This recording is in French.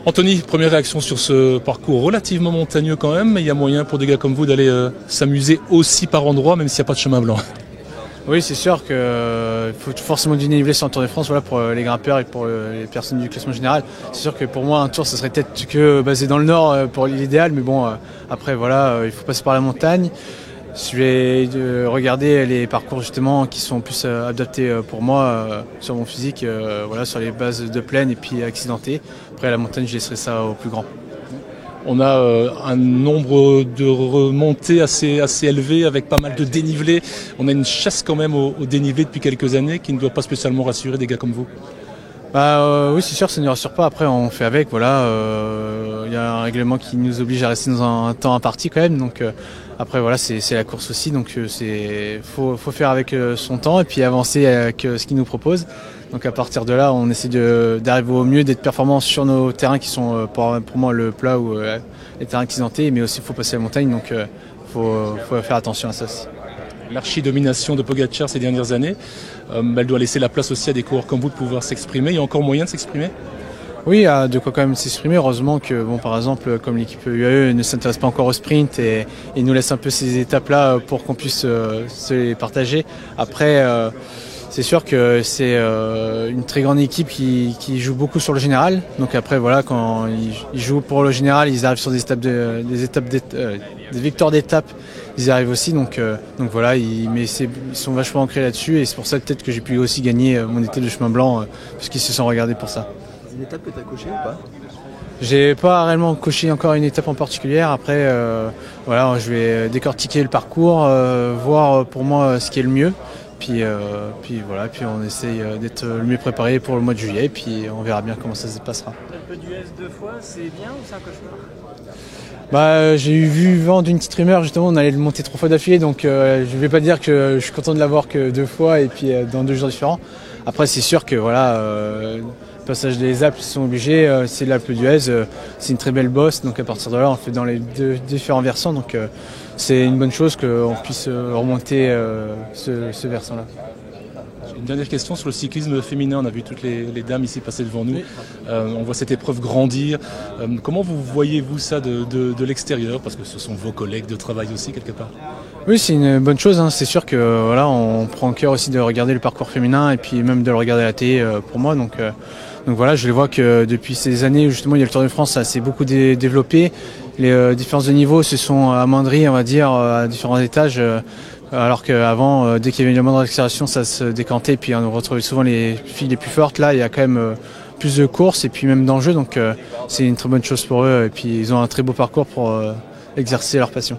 Anthony, première réaction sur ce parcours relativement montagneux quand même, mais il y a moyen pour des gars comme vous d'aller s'amuser aussi par endroits, même s'il n'y a pas de chemin blanc. Oui, c'est sûr qu'il faut forcément du dénivelé sur un Tour de France, voilà, pour les grimpeurs et pour les personnes du classement général. C'est sûr que pour moi, un tour, ça serait peut-être que basé dans le nord pour l'idéal, mais bon, après, voilà, il faut passer par la montagne. Je vais regarder les parcours justement qui sont plus adaptés pour moi sur mon physique, voilà, sur les bases de plaine et puis accidentées. Après, la montagne, je laisserai ça au plus grand. On a un nombre de remontées assez élevé avec pas mal de dénivelé. On a une chasse quand même au dénivelé depuis quelques années qui ne doit pas spécialement rassurer des gars comme vous. Oui, c'est sûr, ça ne nous rassure pas. Après, on fait avec. Voilà, y a un règlement qui nous oblige à rester dans un temps imparti quand même. Donc après, voilà, c'est la course aussi. Donc faut faire avec son temps et puis avancer avec ce qu'il nous propose. Donc à partir de là, on essaie d'arriver au mieux, d'être performants sur nos terrains qui sont pour moi le plat ou les terrains accidentés, mais aussi il faut passer la montagne. Donc faut faire attention à ça aussi. L'archi-domination de Pogacar ces dernières années, elle doit laisser la place aussi à des coureurs comme vous de pouvoir s'exprimer. Il y a encore moyen de s'exprimer ? Oui, il y a de quoi quand même s'exprimer. Heureusement que, bon, par exemple, comme l'équipe UAE ne s'intéresse pas encore au sprint et nous laisse un peu ces étapes-là pour qu'on puisse se les partager. Après, c'est sûr que c'est une très grande équipe qui joue beaucoup sur le général. Donc après, voilà, quand ils jouent pour le général, ils arrivent sur des victoires d'étapes. Ils y arrivent aussi, donc voilà, ils sont vachement ancrés là-dessus et c'est pour ça peut-être que j'ai pu aussi gagner mon été de chemin blanc parce qu'ils se sont regardés pour ça. C'est une étape que tu as cochée ou pas ? J'ai pas réellement coché encore une étape en particulière. Après, voilà, je vais décortiquer le parcours, voir pour moi ce qui est le mieux. Puis voilà, puis on essaye d'être le mieux préparé pour le mois de juillet, puis on verra bien comment ça se passera. L'Alpe d'Huez 2 fois, c'est bien ou c'est un cauchemar ? J'ai vu vent d'une petite rumeur, justement, on allait le monter 3 fois d'affilée, donc je vais pas dire que je suis content de l'avoir que 2 fois et puis dans 2 jours différents. Après, c'est sûr que voilà, le passage des Alpes, ils sont obligés, c'est l'Alpe d'Huez, c'est une très belle bosse, donc à partir de là, on fait dans les 2 différents versants, donc c'est une bonne chose qu'on puisse remonter ce versant-là. Une dernière question sur le cyclisme féminin. On a vu toutes les dames ici passer devant nous. Oui. On voit cette épreuve grandir. Comment vous voyez-vous ça de l'extérieur ? Parce que ce sont vos collègues de travail aussi, quelque part. Oui, c'est une bonne chose. C'est sûr que voilà, on prend cœur aussi de regarder le parcours féminin et puis même de le regarder à la télé pour moi. Donc voilà, je vois que depuis ces années où justement il y a le Tour de France, ça s'est beaucoup développé. Les différences de niveau se sont amoindries, on va dire, à différents étages. Alors qu'avant, dès qu'il y avait une moindre accélération, ça se décantait. Puis on retrouvait souvent les filles les plus fortes. Là, il y a quand même plus de courses et puis même d'enjeux. Donc c'est une très bonne chose pour eux. Et puis ils ont un très beau parcours pour exercer leur passion.